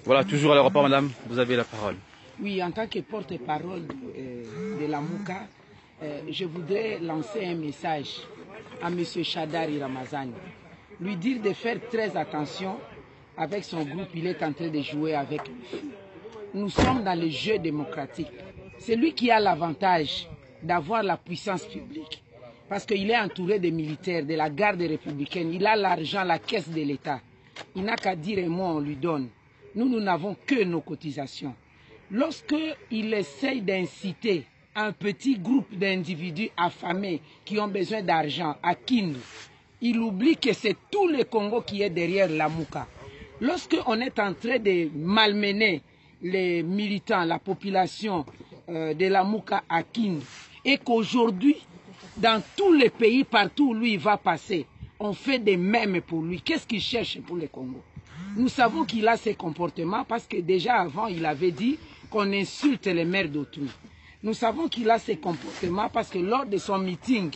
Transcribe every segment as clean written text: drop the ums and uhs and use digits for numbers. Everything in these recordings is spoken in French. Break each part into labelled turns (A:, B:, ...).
A: Voilà, toujours à l'aéroport, madame, vous avez la parole.
B: Oui, en tant que porte-parole de la MOUCA, je voudrais lancer un message à M. Shadari Ramazani. Lui dire de faire très attention avec son groupe, il est en train de jouer avec le feu. Nous sommes dans le jeu démocratique. C'est lui qui a l'avantage d'avoir la puissance publique. Parce qu'il est entouré de militaires, de la garde républicaine. Il a l'argent, la caisse de l'État. Il n'a qu'à dire un mot, on lui donne. Nous n'avons que nos cotisations. Lorsqu'il essaye d'inciter un petit groupe d'individus affamés qui ont besoin d'argent à Kindu, il oublie que c'est tout le Congo qui est derrière la MOUCA. Lorsqu'on est en train de malmener les militants, la population de la MOUCA à Kindu, et qu'aujourd'hui, dans tous les pays, partout où lui va passer, on fait des mèmes pour lui. Qu'est-ce qu'il cherche pour le Congo? Nous savons qu'il a ces comportements parce que déjà avant, il avait dit qu'on insulte les mères d'autrui. Nous savons qu'il a ces comportements parce que lors de son meeting,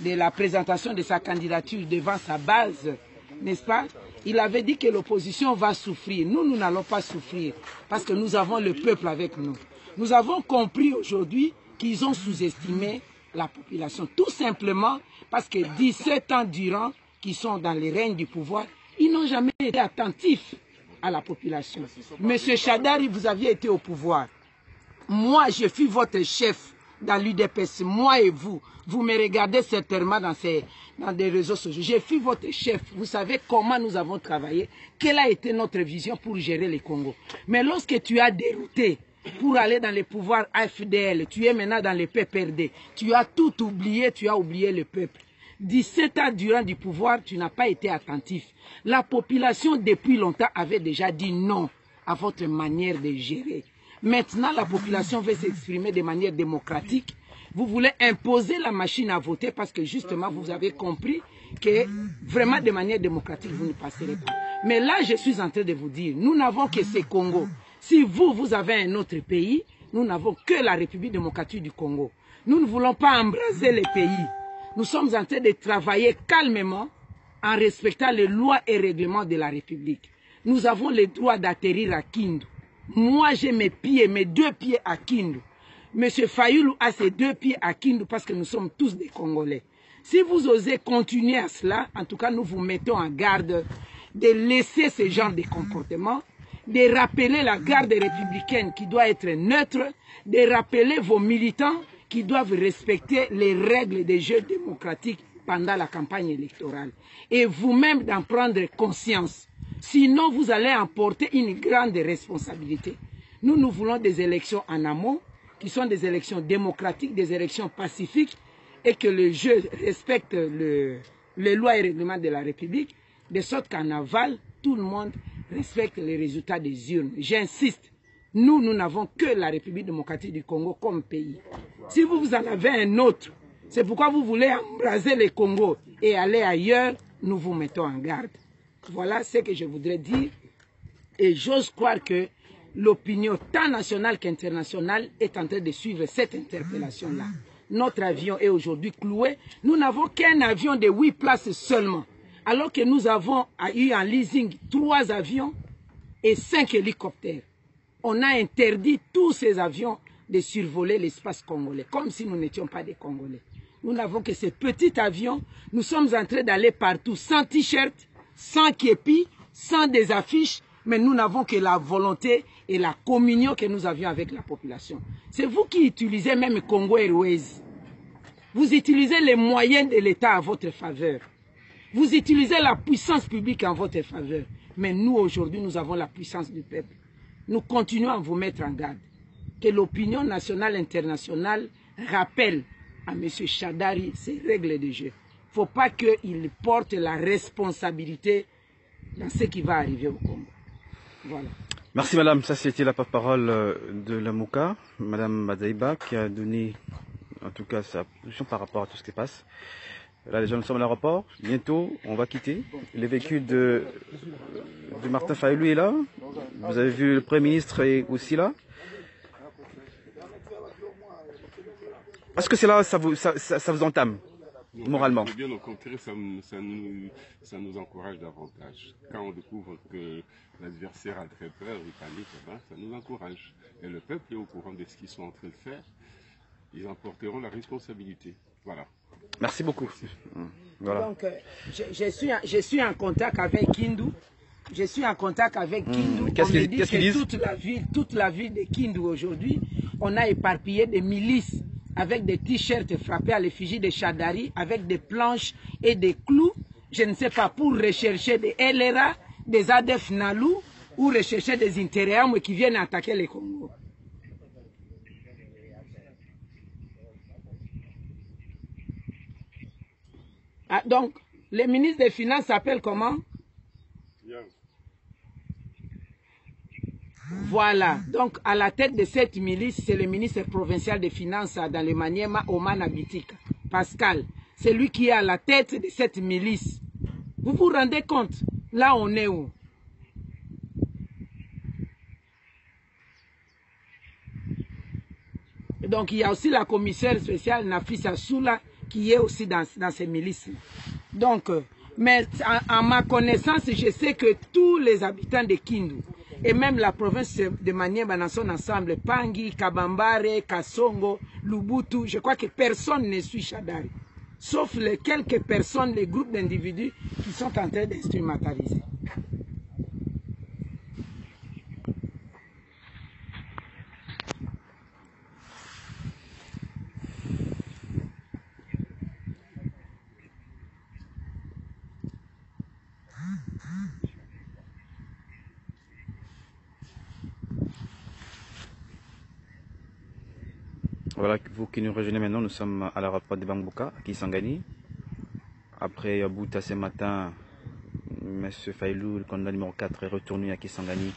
B: de la présentation de sa candidature devant sa base, n'est-ce pas, il avait dit que l'opposition va souffrir. Nous n'allons pas souffrir parce que nous avons le peuple avec nous. Nous avons compris aujourd'hui qu'ils ont sous-estimé la population. Tout simplement parce que 17 ans durant qu'ils sont dans les règnes du pouvoir, ils n'ont jamais été attentifs à la population. Monsieur Shadari, vous aviez été au pouvoir. Moi, je suis votre chef dans l'UDPS, moi et vous. Vous me regardez certainement dans des réseaux sociaux. Je suis votre chef. Vous savez comment nous avons travaillé, quelle a été notre vision pour gérer le Congo. Mais lorsque tu as dérouté pour aller dans les pouvoirs AFDL, tu es maintenant dans le PPRD, tu as tout oublié, tu as oublié le peuple. 17 ans durant du pouvoir, tu n'as pas été attentif. La population, depuis longtemps, avait déjà dit non à votre manière de gérer. Maintenant, la population veut s'exprimer de manière démocratique. Vous voulez imposer la machine à voter parce que justement, vous avez compris que vraiment de manière démocratique, vous ne passerez pas. Mais là, je suis en train de vous dire, nous n'avons que ce Congo. Si vous avez un autre pays, nous n'avons que la République démocratique du Congo. Nous ne voulons pas embraser les pays. Nous sommes en train de travailler calmement en respectant les lois et règlements de la République. Nous avons le droit d'atterrir à Kindu. Moi, j'ai mes pieds, mes 2 pieds à Kindu. Monsieur Fayoulou a ses 2 pieds à Kindu parce que nous sommes tous des Congolais. Si vous osez continuer à cela, en tout cas, nous vous mettons en garde de laisser ce genre de comportement, de rappeler la garde républicaine qui doit être neutre, de rappeler vos militants qui doivent respecter les règles des jeux démocratiques pendant la campagne électorale. Et vous-même d'en prendre conscience. Sinon, vous allez emporter une grande responsabilité. Nous voulons des élections en amont, qui sont des élections démocratiques, des élections pacifiques, et que le jeu respecte les lois et règlements de la République, de sorte qu'en aval, tout le monde respecte les résultats des urnes. J'insiste, nous n'avons que la République démocratique du Congo comme pays. Si vous en avez un autre, c'est pourquoi vous voulez embraser le Congo et aller ailleurs, nous vous mettons en garde. Voilà ce que je voudrais dire. Et j'ose croire que l'opinion tant nationale qu'internationale est en train de suivre cette interpellation-là. Notre avion est aujourd'hui cloué. Nous n'avons qu'un avion de 8 places seulement. Alors que nous avons eu en leasing 3 avions et 5 hélicoptères. On a interdit tous ces avions de survoler l'espace congolais, comme si nous n'étions pas des Congolais. Nous n'avons que ces petits avions. Nous sommes en train d'aller partout sans t-shirt, sans képi, sans des affiches, mais nous n'avons que la volonté et la communion que nous avions avec la population. C'est vous qui utilisez même Congo Airways. Vous utilisez les moyens de l'État à votre faveur. Vous utilisez la puissance publique en votre faveur. Mais nous, aujourd'hui, nous avons la puissance du peuple. Nous continuons à vous mettre en garde. Que l'opinion nationale et internationale rappelle à M. Shadari ces règles de jeu. Il ne faut pas qu'il porte la responsabilité dans ce qui va arriver au Congo. Voilà.
A: Merci madame, ça c'était la porte-parole de la MOUCA, madame Madaïba, qui a donné en tout cas sa position par rapport à tout ce qui passe. Là déjà nous sommes à l'aéroport, bientôt on va quitter. Le véhicule de Martin Fayoulou est là, vous avez vu le Premier ministre est aussi là. Est-ce que c'est là, ça vous entame? moralement?
C: Bien au contraire, ça nous encourage davantage. Quand on découvre que l'adversaire a très peur, il panique, ça nous encourage. Et le peuple est au courant de ce qu'ils sont en train de faire. Ils en porteront la responsabilité. Voilà.
A: Merci beaucoup. Voilà.
B: Donc, je suis en contact avec Kindu. Je suis en contact avec Kindu.
A: Qu'est-ce qu'ils disent?
B: Toute la ville de Kindu aujourd'hui, on a éparpillé des milices avec des t-shirts frappés à l'effigie de Shadari, avec des planches et des clous, je ne sais pas, pour rechercher des LRA, des ADF Nalou, ou rechercher des intérieurs qui viennent attaquer le Congo. Ah, donc, le ministre des Finances s'appelle comment? Voilà, donc à la tête de cette milice, c'est le ministre provincial des Finances dans le Maniema, Oman Abitika, Pascal. C'est lui qui est à la tête de cette milice. Vous vous rendez compte? Là, on est où? Donc, il y a aussi la commissaire spéciale Nafisa Soula qui est aussi dans ces milices. Donc, mais en ma connaissance, je sais que tous les habitants de Kindu, et même la province de Maniema dans son ensemble, Pangi, Kabambare, Kasongo, Lubutu, je crois que personne ne suit Shadari. Sauf les quelques personnes, les groupes d'individus qui sont en train d'instrumentaliser.
A: Voilà, vous qui nous rejoignez maintenant, nous sommes à l'aéroport de Bangboka, à Kisangani. Après Bouta ce matin, M. Failou, le candidat numéro 4, est retourné à Kisangani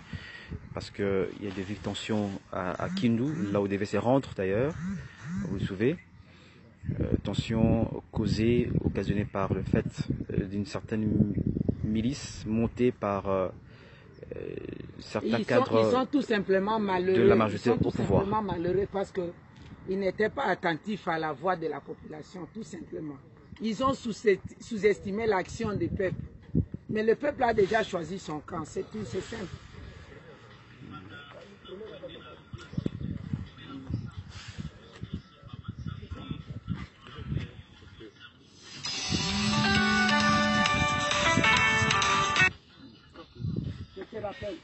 A: parce qu'il y a des vives tensions à Kindu, là où devait se rendre d'ailleurs, vous vous souvenez. Tensions causées, occasionnées par le fait d'une certaine milice montée par certains cadres
B: ils sont tout simplement malheureux.
A: de la majorité au pouvoir.
B: Ils sont tout simplement malheureux parce qu'ils n'étaient pas attentifs à la voix de la population, tout simplement. Ils ont sous-estimé l'action du peuple. Mais le peuple a déjà choisi son camp, c'est tout, c'est simple. Je te rappelle.